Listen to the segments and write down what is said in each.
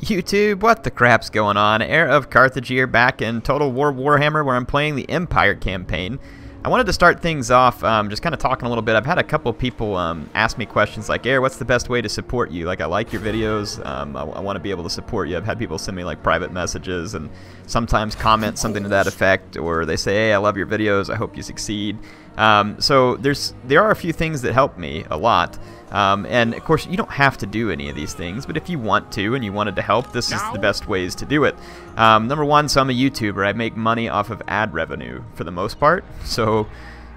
YouTube, what the crap's going on? HeirofCarthage here, back in Total War Warhammer, where I'm playing the Empire campaign. I wanted to start things off just kind of talking a little bit. I've had a couple people ask me questions like, Air, what's the best way to support you? Like, I like your videos. I want to be able to support you. I've had people send me like private messages and sometimes comment something to that effect, or they say, hey, I love your videos. I hope you succeed. So there are a few things that help me a lot. And of course, you don't have to do any of these things, but if you want to and you wanted to help, this is the best ways to do it. Number one, so I'm a YouTuber. I make money off of ad revenue for the most part. So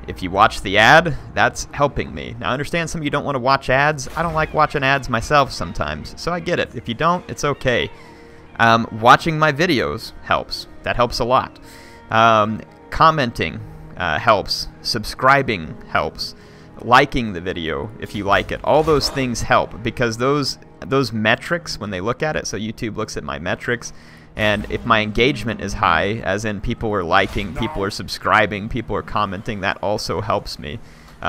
if you watch the ad, that's helping me. Now, I understand some of you don't want to watch ads. I don't like watching ads myself sometimes, so I get it. If you don't, it's okay. Watching my videos helps. That helps a lot. Commenting helps. Subscribing helps. Liking the video if you like it. All those things help because those metrics, when they look at it, so YouTube looks at my metrics, and if my engagement is high, as in people are liking, people are subscribing, people are commenting, that also helps me.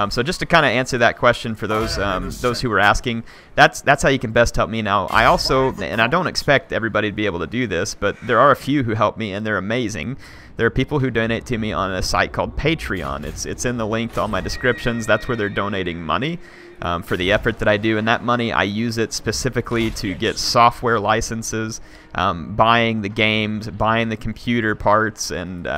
So just to kind of answer that question for those who were asking, that's how you can best help me. Now, I also, and I don't expect everybody to be able to do this, but there are a few who help me, and they're amazing. There are people who donate to me on a site called Patreon. It's in the link to all my descriptions. That's where they're donating money for the effort that I do, and that money, I use it specifically to get software licenses, buying the games, buying the computer parts, and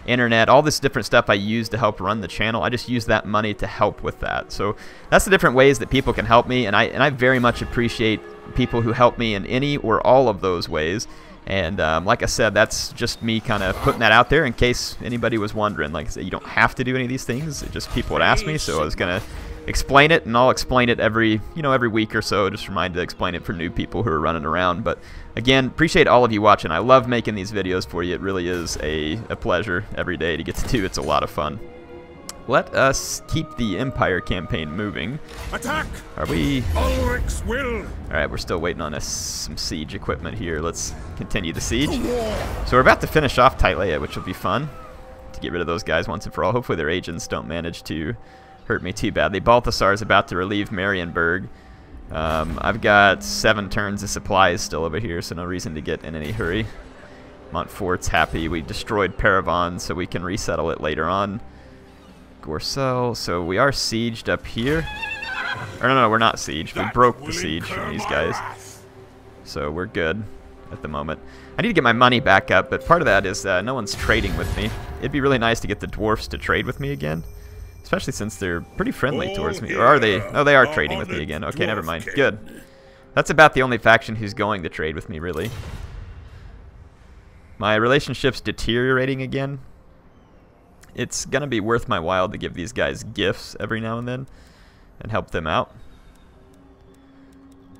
internet, all this different stuff I use to help run the channel. I just use that money to help with that. So that's the different ways that people can help me, and I very much appreciate people who help me in any or all of those ways. And like I said, that's just me kind of putting that out there in case anybody was wondering. Like I said, you don't have to do any of these things. It just people would ask me, so I was gonna explain it, and I'll explain it every week or so. Just remind to explain it for new people who are running around. But again, appreciate all of you watching. I love making these videos for you. It really is a pleasure every day to get to do. It's a lot of fun. Let us keep the Empire campaign moving. Attack! Are we? Ulrich's will. All right, we're still waiting on some siege equipment here. Let's continue the siege. So we're about to finish off Tilea, which will be fun to get rid of those guys once and for all. Hopefully their agents don't manage to hurt me too badly. Balthasar is about to relieve Marienburg. I've got 7 turns of supplies still over here, so no reason to get in any hurry. Montfort's happy. We destroyed Paravon, so we can resettle it later on. Gorsel, so we are sieged up here. Or no, we're not sieged. We broke the siege from these guys. So we're good at the moment. I need to get my money back up, but part of that is no one's trading with me. It'd be really nice to get the Dwarfs to trade with me again. Especially since they're pretty friendly towards me. Or are they? Oh, they are trading with me again. Okay, never mind. Good. That's about the only faction who's going to trade with me, really. My relationship's deteriorating again. It's going to be worth my while to give these guys gifts every now and then and help them out.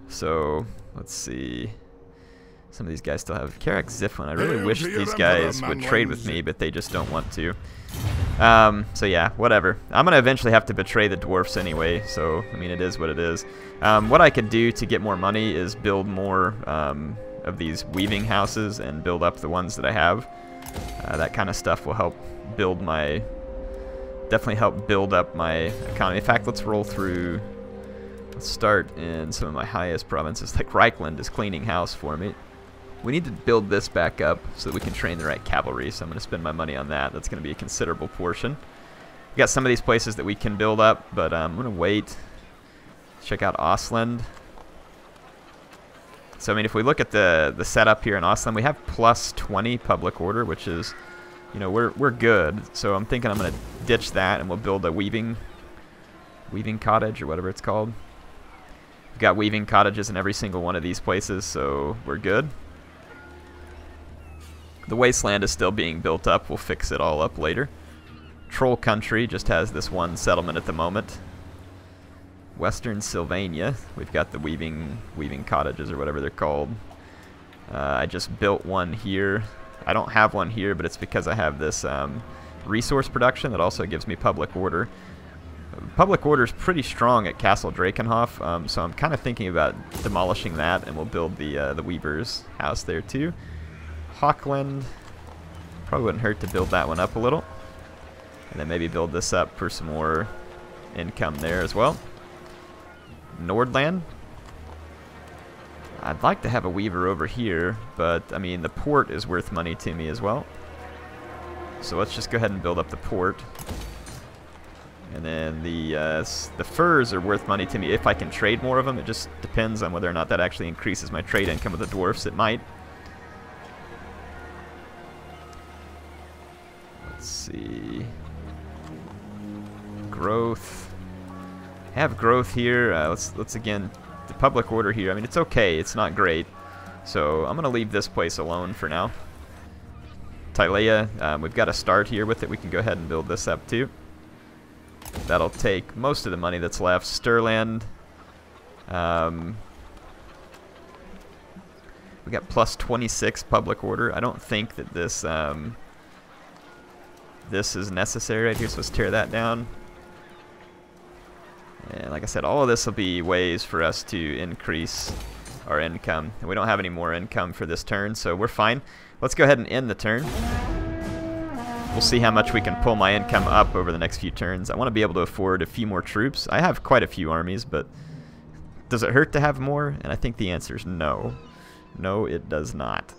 So, let's see. Some of these guys still have Karak Ziflin. I really wish these guys would trade with me, but they just don't want to. So yeah, whatever. I'm going to eventually have to betray the Dwarfs anyway, so, I mean, it is what it is. What I could do to get more money is build more of these weaving houses and build up the ones that I have. That kind of stuff will help build my, definitely help build up my economy. In fact, let's roll through, let's start in some of my highest provinces, like Reichland is cleaning house for me. We need to build this back up so that we can train the right cavalry, so I'm going to spend my money on that. That's going to be a considerable portion. We got some of these places that we can build up, but I'm going to wait. Check out Ostland. So, I mean, if we look at the setup here in Ostland, we have plus 20 public order, which is, you know, we're good. So I'm thinking I'm going to ditch that, and we'll build a weaving cottage, or whatever it's called. We've got weaving cottages in every single one of these places, so we're good. The wasteland is still being built up. We'll fix it all up later. Troll Country just has this one settlement at the moment. Western Sylvania, we've got the weaving cottages, or whatever they're called. I just built one here. I don't have one here, but it's because I have this resource production that also gives me public order. Public order is pretty strong at Castle Drakenhof, so I'm kind of thinking about demolishing that, and we'll build the Weaver's house there too. Hochland, probably wouldn't hurt to build that one up a little, and then maybe build this up for some more income there as well. Nordland, I'd like to have a weaver over here, but I mean the port is worth money to me as well. So let's just go ahead and build up the port. And then the furs are worth money to me if I can trade more of them. It just depends on whether or not that actually increases my trade income with the dwarfs. It might. Let's see. Growth. Have growth here. Let's again, the public order here. I mean, it's okay. It's not great. So I'm gonna leave this place alone for now. Tilea, we've got a start here with it. We can go ahead and build this up too. That'll take most of the money that's left. Stirland. We got plus 26 public order. I don't think that this this is necessary right here, so let's tear that down. And like I said, all of this will be ways for us to increase our income. And we don't have any more income for this turn, so we're fine. Let's go ahead and end the turn. We'll see how much we can pull my income up over the next few turns. I want to be able to afford a few more troops. I have quite a few armies, but does it hurt to have more? And I think the answer is no. No, it does not.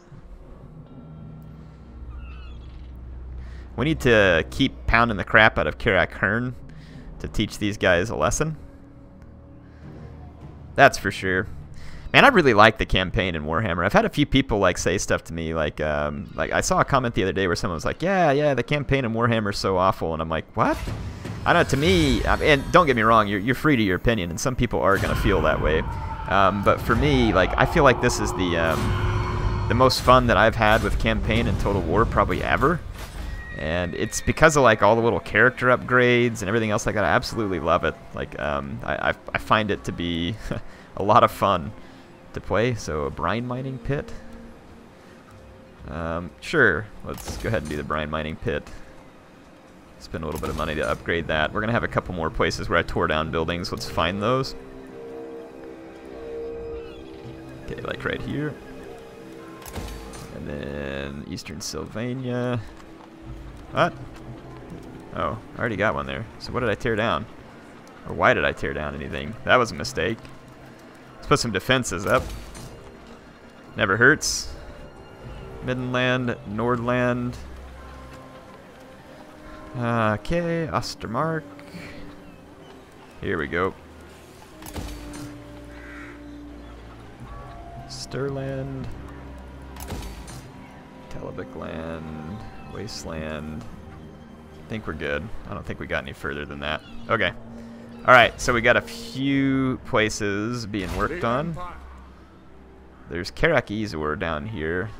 We need to keep pounding the crap out of Karak to teach these guys a lesson. That's for sure. Man, I really like the campaign in Warhammer. I've had a few people like say stuff to me like I saw a comment the other day where someone was like, yeah, the campaign in Warhammer is so awful, and I'm like, what? I don't know. To me, and don't get me wrong, you're free to your opinion, and some people are gonna feel that way. But for me, like, I feel like this is the most fun that I've had with campaign in Total War probably ever. And it's because of like all the little character upgrades and everything else like that. I absolutely love it. Like I find it to be a lot of fun to play. So a brine mining pit. Sure, let's go ahead and do the brine mining pit. Spend a little bit of money to upgrade that. We're gonna have a couple more places where I tore down buildings. Let's find those. Okay, like right here. And then Eastern Sylvania. What? Oh, I already got one there. So what did I tear down? Or why did I tear down anything? That was a mistake. Let's put some defenses up. Never hurts. Middenland, Nordland. Okay, Ostermark. Here we go. Stirland. Telebikland. Wasteland. I think we're good. I don't think we got any further than that. Okay. Alright, so we got a few places being worked on. There's Karak down here.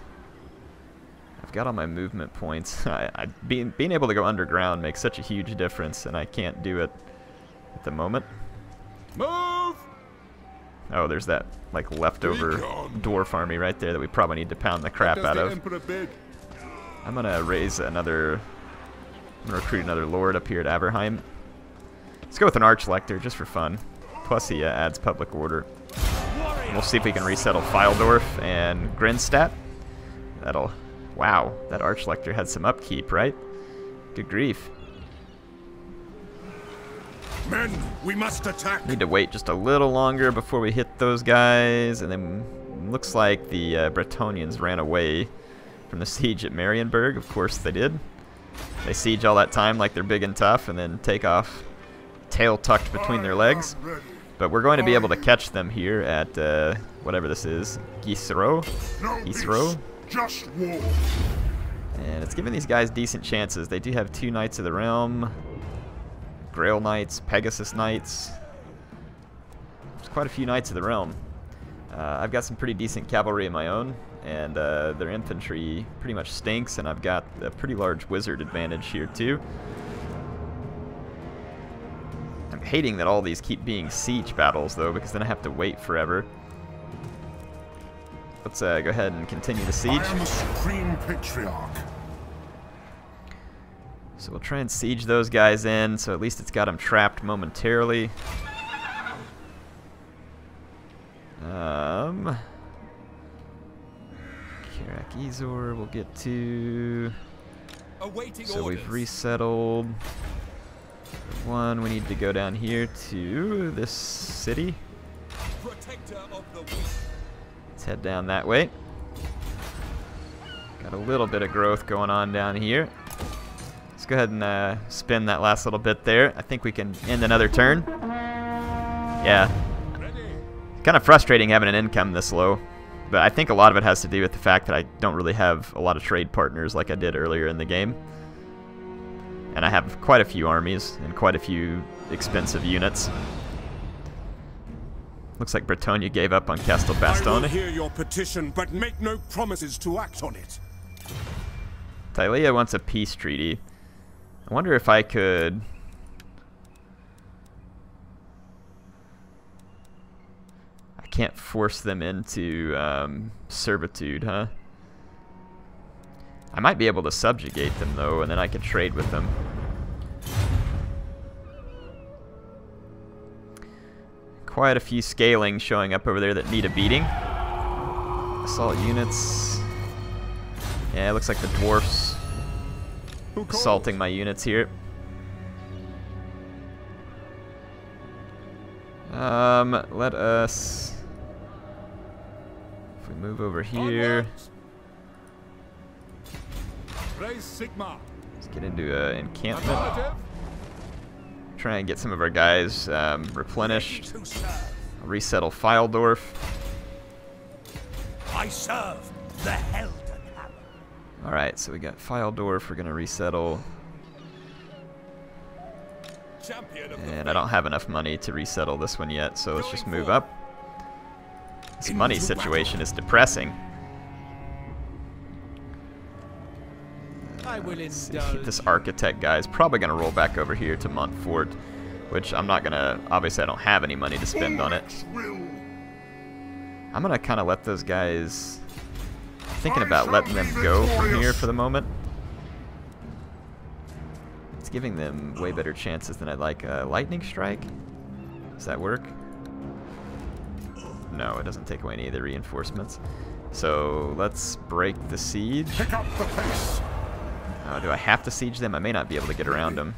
I've got all my movement points. Being able to go underground makes such a huge difference, and I can't do it at the moment. Move! Oh, there's that like leftover dwarf army right there that we probably need to pound the crap out of. I'm gonna raise another. I'm gonna recruit another lord up here at Aberheim. Let's go with an Archlector just for fun. Plus he adds public order. And we'll see if we can resettle Fyldorf and Grinstadt. That'll. Wow, that Archlector had some upkeep, right? Good grief. Men, we must attack. Need to wait just a little longer before we hit those guys, and then looks like the Bretonians ran away from the siege at Marienburg. Of course they did. They siege all that time like they're big and tough, and then take off, tail tucked between their legs. But we're going to be able to catch them here at whatever this is, Gisro. Just war. And it's giving these guys decent chances. They do have 2 Knights of the Realm, Grail Knights, Pegasus Knights. There's quite a few Knights of the Realm. I've got some pretty decent cavalry of my own, and their infantry pretty much stinks, and I've got a pretty large wizard advantage here too. I'm hating that all these keep being siege battles though, because then I have to wait forever. Let's go ahead and continue the siege. I am the supreme patriarch. So we'll try and siege those guys in, so at least it's got them trapped momentarily. Karak we'll get to. So we've resettled. One, we need to go down here to this city. Protector of the weak. head down that way. Got a little bit of growth going on down here. Let's go ahead and spin that last little bit there. I think we can end another turn. Yeah. Kind of frustrating having an income this low. But I think a lot of it has to do with the fact that I don't really have a lot of trade partners like I did earlier in the game. And I have quite a few armies and quite a few expensive units. Looks like Bretonia gave up on Castelbastone. I will hear your petition, but make no promises to act on it. Tilea wants a peace treaty. I wonder if I could... I can't force them into servitude, huh? I might be able to subjugate them, though, and then I could trade with them. Quite a few scaling showing up over there that need a beating. Assault units. Yeah, it looks like the Dwarfs assaulting my units here. Let us... If we move over here... Let's get into an encampment. Try and get some of our guys replenished. I'll resettle Fyldorf. I serve the Helden Hammer. Alright, so we got Fyldorf. We're going to resettle. And I don't have enough money to resettle this one yet, so let's just move up. This money situation is depressing. Let's see. This architect guy is probably going to roll back over here to Montfort, which I'm not going to... Obviously, I don't have any money to spend on it. I'm going to kind of let those guys... Thinking about letting them go from here for the moment. It's giving them way better chances than I'd like. Lightning Strike? Does that work? No, it doesn't take away any of the reinforcements. So let's break the siege. Pick up the pace. Do I have to siege them? I may not be able to get around them.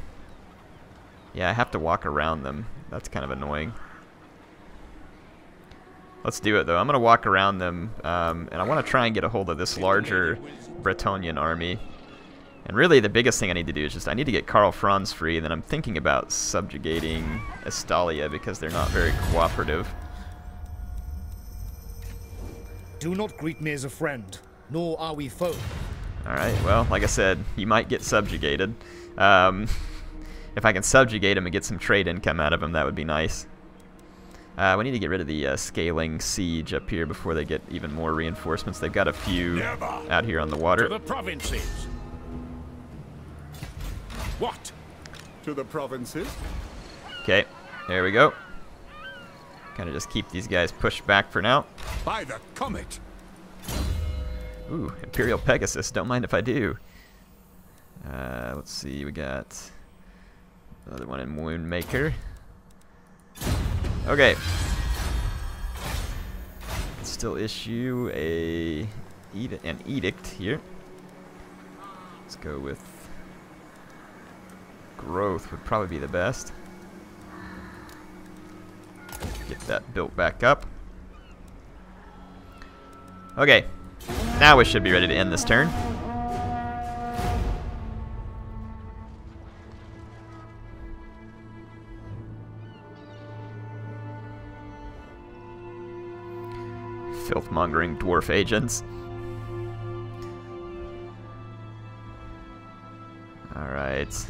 Yeah, I have to walk around them. That's kind of annoying. Let's do it, though. I'm going to walk around them, and I want to try and get a hold of this larger Bretonian army. And really, the biggest thing I need to do is I need to get Karl Franz free, and then I'm thinking about subjugating Estalia because they're not very cooperative. Do not greet me as a friend, nor are we foe. Alright, well, like I said, you might get subjugated. If I can subjugate him and get some trade income out of him, that would be nice. We need to get rid of the scaling siege up here before they get even more reinforcements. They've got a few out here on the water. To the provinces. What? To the provinces? Okay, there we go. Kind of just keep these guys pushed back for now. By the comet. Ooh, Imperial Pegasus. Don't mind if I do. Let's see. We got another one in Woundmaker. Okay. Still issue an edict here. Let's go with growth would probably be the best. Get that built back up. Okay. Now we should be ready to end this turn. Filth-mongering dwarf agents. Alright.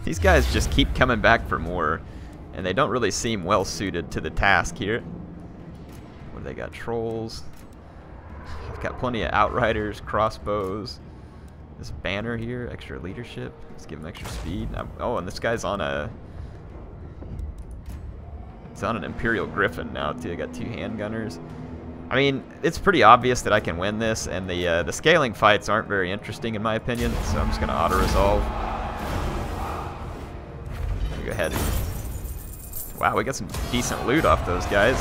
These guys just keep coming back for more, and they don't really seem well suited to the task here. What do they got? Trolls. I've got plenty of outriders, crossbows. This banner here, extra leadership. Let's give him extra speed. Oh, and this guy's on a... He's on an Imperial Griffin now, too. I got 2 handgunners. I mean, it's pretty obvious that I can win this, and the scaling fights aren't very interesting in my opinion, so I'm just going to auto-resolve. Go ahead. Wow, we got some decent loot off those guys.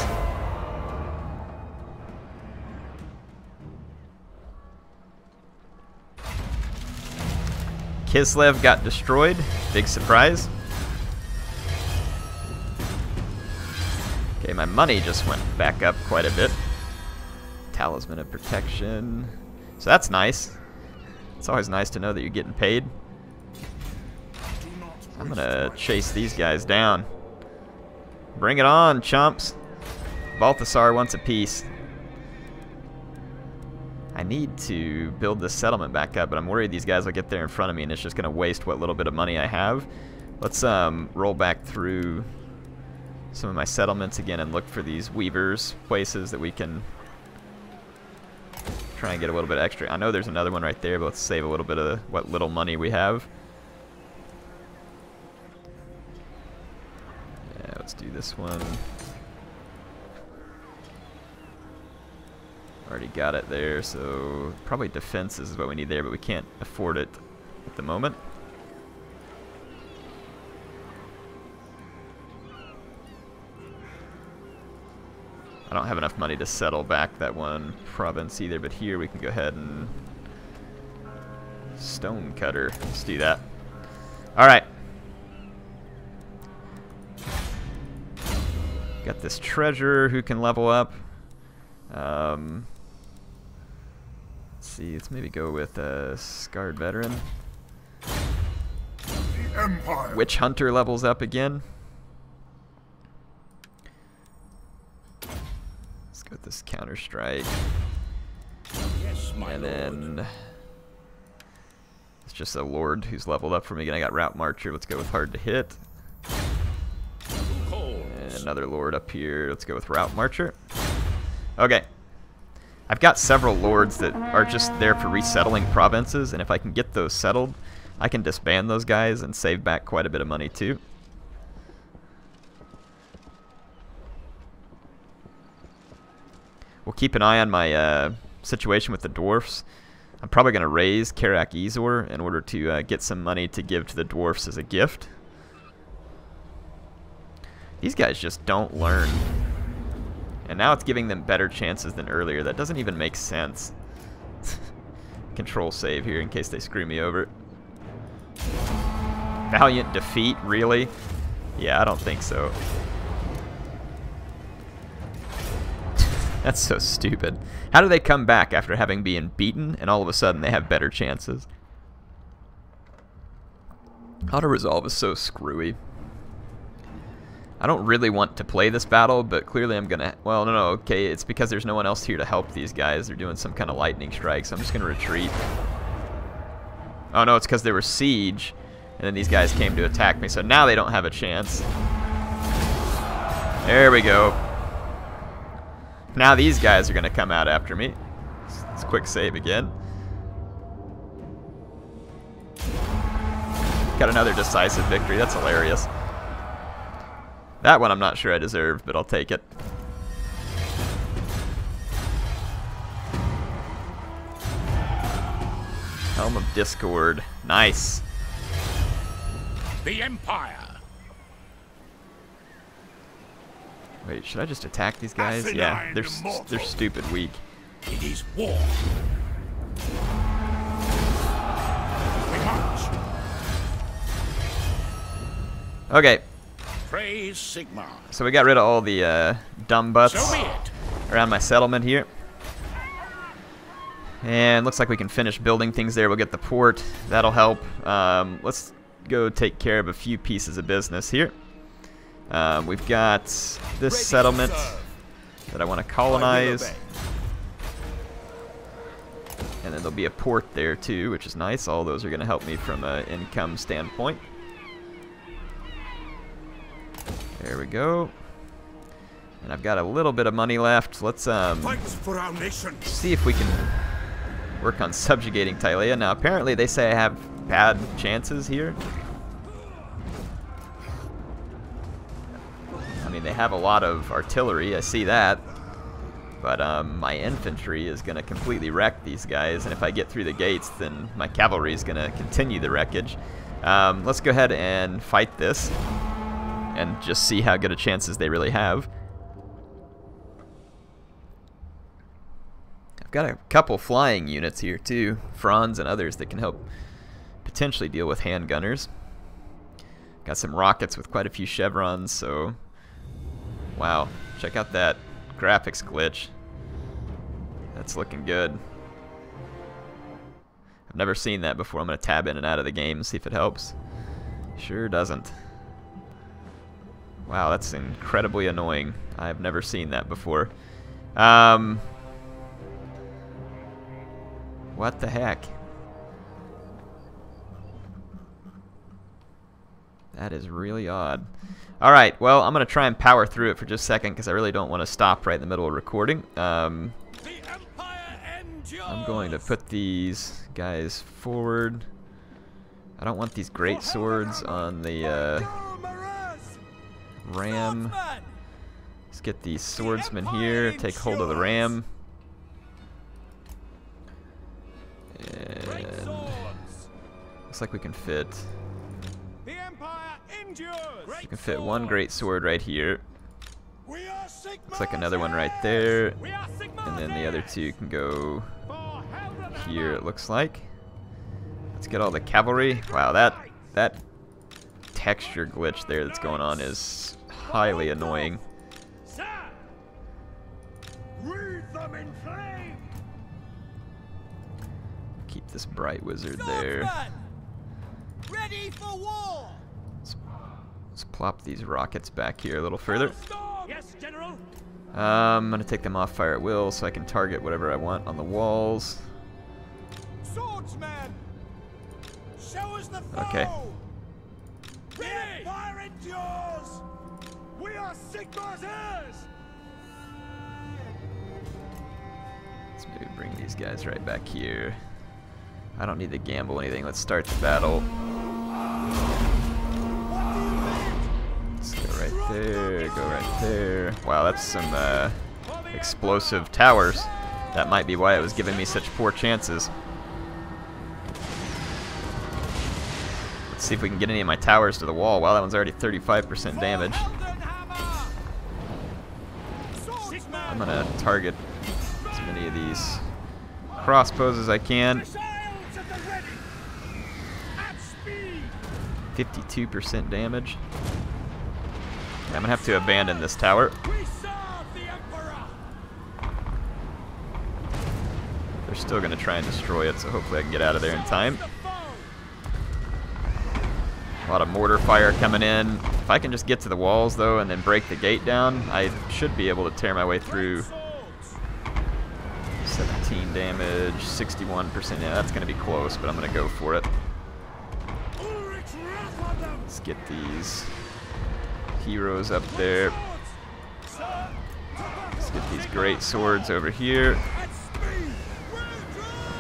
Kislev got destroyed. Big surprise. Okay, my money just went back up quite a bit. Talisman of Protection. So that's nice. It's always nice to know that you're getting paid. I'm gonna chase these guys down. Bring it on, chumps. Balthasar wants a piece. I need to build this settlement back up, but I'm worried these guys will get there in front of me and it's just gonna waste what little bit of money I have. Let's roll back through some of my settlements again and look for these weavers, places that we can try and get a little bit extra. I know there's another one right there, but let's save a little bit of what little money we have. Yeah, let's do this one. Already got it there, so probably defenses is what we need there, but we can't afford it at the moment. I don't have enough money to settle back that one province either, but here we can go ahead and stone cutter. Let's do that. Alright. Got this treasurer who can level up. Let's see, let's maybe go with a scarred veteran. The Empire. Witch hunter levels up again. With this counter strike, Yes, my and lord. then it's just a lord who's leveled up for me again. I got route marcher. Let's go with hard to hit. And another lord up here. Let's go with route marcher. Okay, I've got several lords that are just there for resettling provinces, and if I can get those settled, I can disband those guys and save back quite a bit of money too. We'll keep an eye on my situation with the dwarfs. I'm probably going to raise Karak Ezor in order to get some money to give to the dwarfs as a gift. These guys just don't learn. And now it's giving them better chances than earlier. That doesn't even make sense. Control save here in case they screw me over. Valiant defeat, really? Yeah, I don't think so. That's so stupid. How do they come back after having been beaten and all of a sudden they have better chances? Auto-resolve is so screwy. I don't really want to play this battle, but clearly I'm gonna... Well, no, okay, it's because there's no one else here to help these guys. They're doing some kind of lightning strike, so I'm just gonna retreat. Oh no, it's because they were siege, and then these guys came to attack me, so now they don't have a chance. There we go. Now these guys are going to come out after me. Let's quick save again. Got another decisive victory. That's hilarious. That one I'm not sure I deserved, but I'll take it. Helm of Discord. Nice. The Empire. Wait, should I just attack these guys? Yeah, they're stupid weak. It is war. We march. Okay, Praise Sigmar. so we got rid of all the dumb butts So be it. around my settlement here. And looks like we can finish building things there. We'll get the port. That'll help. Let's go take care of a few pieces of business here. We've got this settlement that I want to colonize. And then there'll be a port there too, which is nice. All those are going to help me from an income standpoint. There we go. And I've got a little bit of money left. Let's Fights for our nation. see if we can work on subjugating Tilea. Now apparently they say I have bad chances here. I mean, they have a lot of artillery, I see that. But my infantry is going to completely wreck these guys, and if I get through the gates, then my cavalry is going to continue the wreckage. Let's go ahead and fight this, and just see how good a chances they really have. I've got a couple flying units here too, Franz and others that can help potentially deal with handgunners. Got some rockets with quite a few chevrons, so... Wow, check out that graphics glitch. That's looking good. I've never seen that before. I'm going to tab in and out of the game and see if it helps. Sure doesn't. Wow, that's incredibly annoying. I've never seen that before. What the heck? That is really odd. Alright, well, I'm going to try and power through it for just a second because I really don't want to stop right in the middle of recording. I'm going to put these guys forward. I don't want these great swords on the ram. Let's get the swordsman here, take hold of the ram. And looks like we can fit. We can fit one great sword right here. Looks like another one right there. And then the other two can go here, it looks like. Let's get all the cavalry. Wow, that texture glitch there that's going on is highly annoying. Keep this bright wizard there. Ready for war. Let's plop these rockets back here a little further. Yes, General. I'm gonna take them off fire at will so I can target whatever I want on the walls. Swordsman, show us the foe. Okay. The Empire endures. We are Sigmar's heirs. Let's maybe bring these guys right back here. I don't need to gamble anything. Let's start the battle. Let's go right there, go right there. Wow, that's some explosive towers. That might be why it was giving me such poor chances. Let's see if we can get any of my towers to the wall. Wow, that one's already 35% damage. I'm gonna target as many of these crossbows as I can. 52% damage. Yeah, I'm gonna have to abandon this tower. They're still gonna try and destroy it, so hopefully I can get out of there in time. A lot of mortar fire coming in. If I can just get to the walls though and then break the gate down, I should be able to tear my way through. 17 damage, 61%. Yeah, that's gonna be close, but I'm gonna go for it. Let's get these heroes up there. Let's get these great swords over here.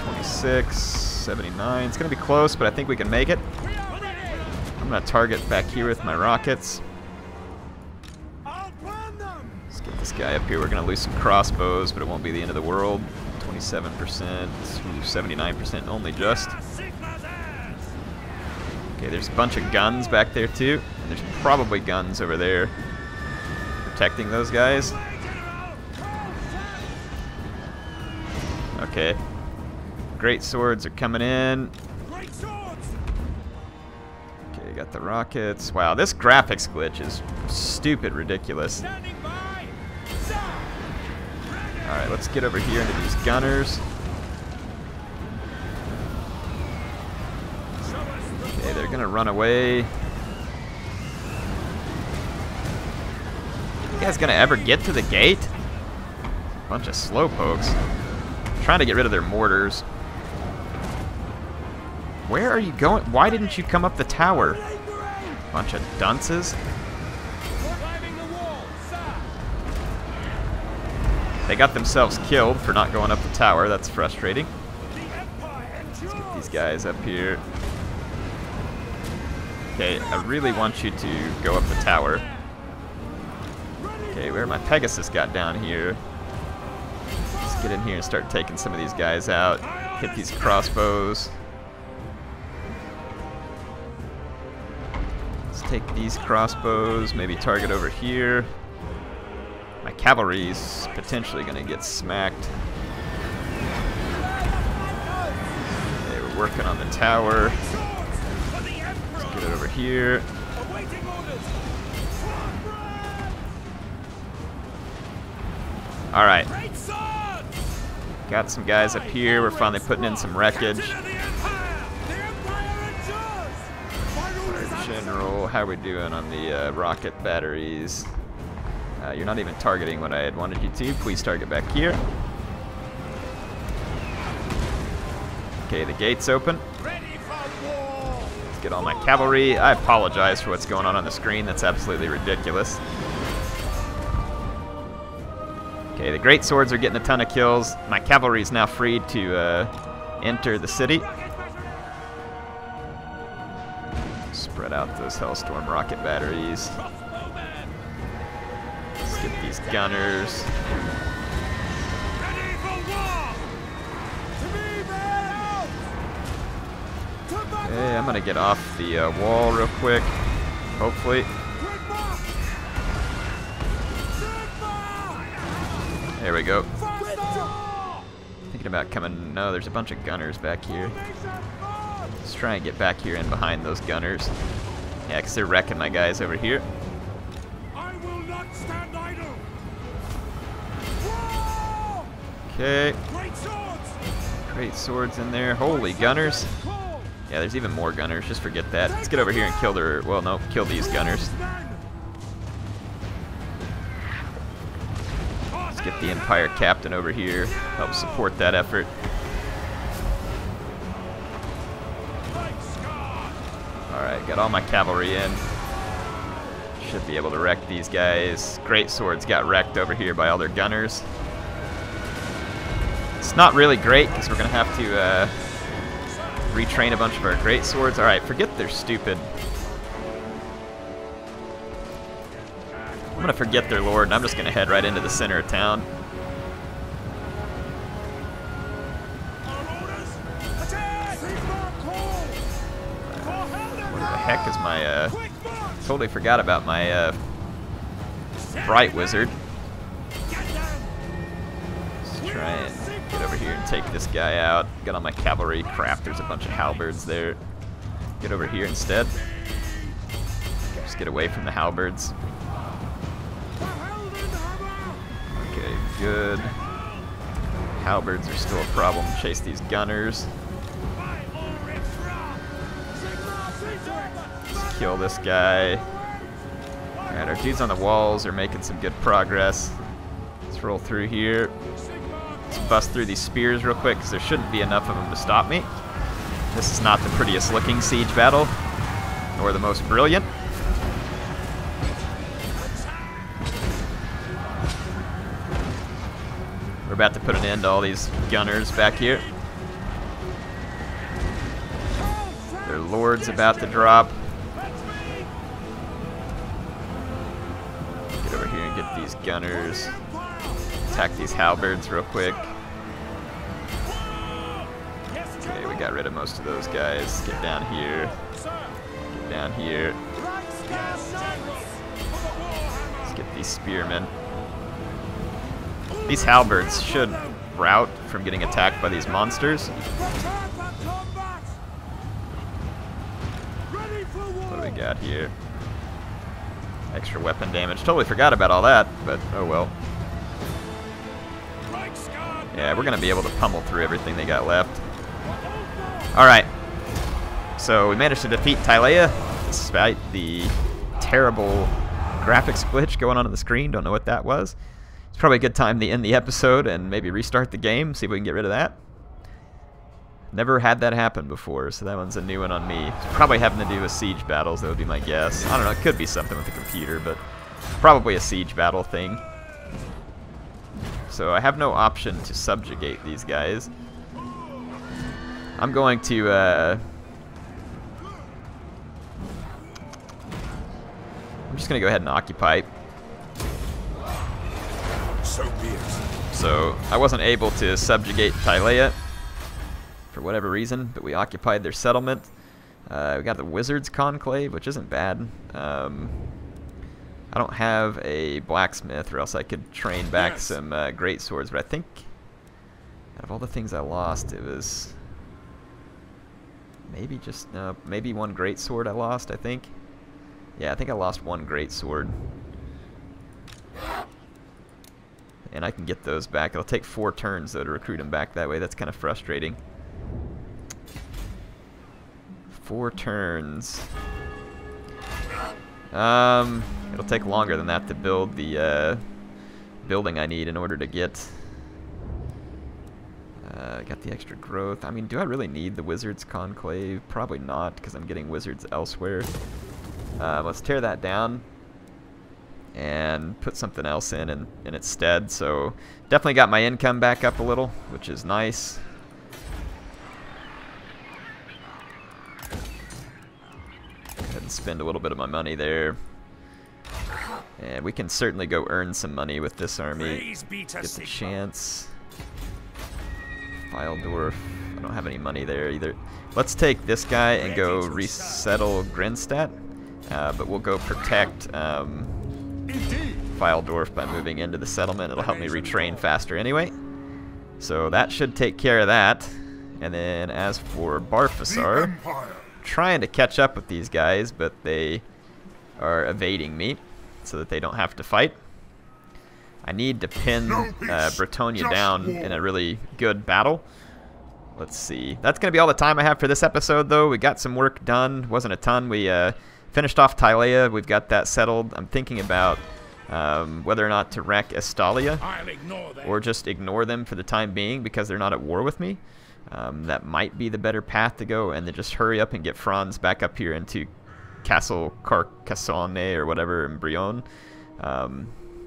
26, 79. It's going to be close, but I think we can make it. I'm going to target back here with my rockets. Let's get this guy up here. We're going to lose some crossbows, but it won't be the end of the world. 27%, 79% only just. Okay, there's a bunch of guns back there too, and there's probably guns over there protecting those guys. Okay, great swords are coming in. Okay, got the rockets. Wow, this graphics glitch is stupid ridiculous. Alright, let's get over here into these gunners. Okay, they're gonna run away. You guys gonna ever get to the gate? Bunch of slowpokes. Trying to get rid of their mortars. Where are you going? Why didn't you come up the tower? Bunch of dunces. They got themselves killed for not going up the tower. That's frustrating. Let's get these guys up here. Okay, I really want you to go up the tower. Okay, where my Pegasus got down here. Let's get in here and start taking some of these guys out. Hit these crossbows. Let's take these crossbows, maybe target over here. My cavalry's potentially gonna get smacked. Okay, we're working on the tower. Get it over here. Alright. Got some guys up here. We're finally putting in some wreckage. General, how are we doing on the rocket batteries? You're not even targeting what I had wanted you to. Please target back here. Okay, the gate's open. Let's get all my cavalry. I apologize for what's going on the screen. That's absolutely ridiculous. Okay, the great swords are getting a ton of kills. My cavalry is now free to enter the city. Spread out those Hellstorm rocket batteries. Let's get these gunners. Okay, I'm gonna get off the wall real quick. Hopefully. There we go. Thinking about coming. No, there's a bunch of gunners back here. Let's try and get back here and behind those gunners. Yeah, because they're wrecking my guys over here. I will not stand idle. Okay. Great swords. Great swords in there. Holy gunners. Yeah, there's even more gunners. Just forget that. Let's get over here and kill their... Well, no, kill these gunners. Let's get the Empire Captain over here. Help support that effort. Alright, got all my cavalry in. Should be able to wreck these guys. Great swords got wrecked over here by all their gunners. It's not really great because we're going to have to retrain a bunch of our great swords. Alright, forget they're stupid. I'm going to forget their lord and I'm just going to head right into the center of town. Heck is my totally forgot about my bright wizard. Let's try and get over here and take this guy out. Got all my cavalry. Crap, there's a bunch of halberds there. Get over here instead. Just get away from the halberds. Okay, good. Halberds are still a problem. Chase these gunners. Kill this guy. Alright, our dudes on the walls are making some good progress. Let's roll through here. Let's bust through these spears real quick because there shouldn't be enough of them to stop me. This is not the prettiest looking siege battle, nor the most brilliant. We're about to put an end to all these gunners back here. Their lord's about to drop. Get these gunners. Attack these halberds real quick. Okay, we got rid of most of those guys. Get down here. Get down here. Let's get these spearmen. These halberds should rout from getting attacked by these monsters. What do we got here? Extra weapon damage. Totally forgot about all that, but oh well. Yeah, we're going to be able to pummel through everything they got left. Alright. So we managed to defeat Tilea, despite the terrible graphics glitch going on the screen. Don't know what that was. It's probably a good time to end the episode and maybe restart the game, see if we can get rid of that. Never had that happen before, so that one's a new one on me. It's probably having to do with siege battles, that would be my guess. I don't know, it could be something with the computer, but probably a siege battle thing. So I have no option to subjugate these guys. I'm going to, I'm just going to go ahead and occupy. So be it. So I wasn't able to subjugate Tilea for whatever reason, but we occupied their settlement. We got the Wizards Conclave, which isn't bad. I don't have a blacksmith, or else I could train back some great swords, but I think out of all the things I lost, it was maybe just, maybe one great sword I lost, I think. Yeah, I think I lost one great sword. And I can get those back. It'll take 4 turns, though, to recruit them back that way. That's kind of frustrating. 4 turns. It'll take longer than that to build the building I need in order to get... got the extra growth. I mean, do I really need the Wizards Conclave? Probably not, because I'm getting wizards elsewhere. Let's tear that down and put something else in its stead. So definitely got my income back up a little, which is nice. Go ahead and spend a little bit of my money there. And we can certainly go earn some money with this army. Get the chance. File Dwarf. I don't have any money there either. Let's take this guy and go resettle Grinstead. But we'll go protect File Dwarf by moving into the settlement. It'll help me retrain faster anyway. So that should take care of that. And then as for Barfasar, trying to catch up with these guys, but they are evading me so that they don't have to fight. I need to pin Bretonnia down in a really good battle. Let's see. That's going to be all the time I have for this episode, though. We got some work done. Wasn't a ton. We finished off Tilea. We've got that settled. I'm thinking about whether or not to wreck Estalia or just ignore them for the time being because they're not at war with me. That might be the better path to go, and then just hurry up and get Franz back up here into Castle Carcassonne or whatever in Brionne.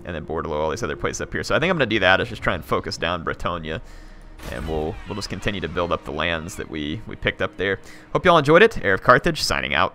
And then Bordelot, all these other places up here. So I think I'm going to do that, is just try and focus down Bretonnia. And we'll just continue to build up the lands that we picked up there. Hope you all enjoyed it. HeirofCarthage signing out.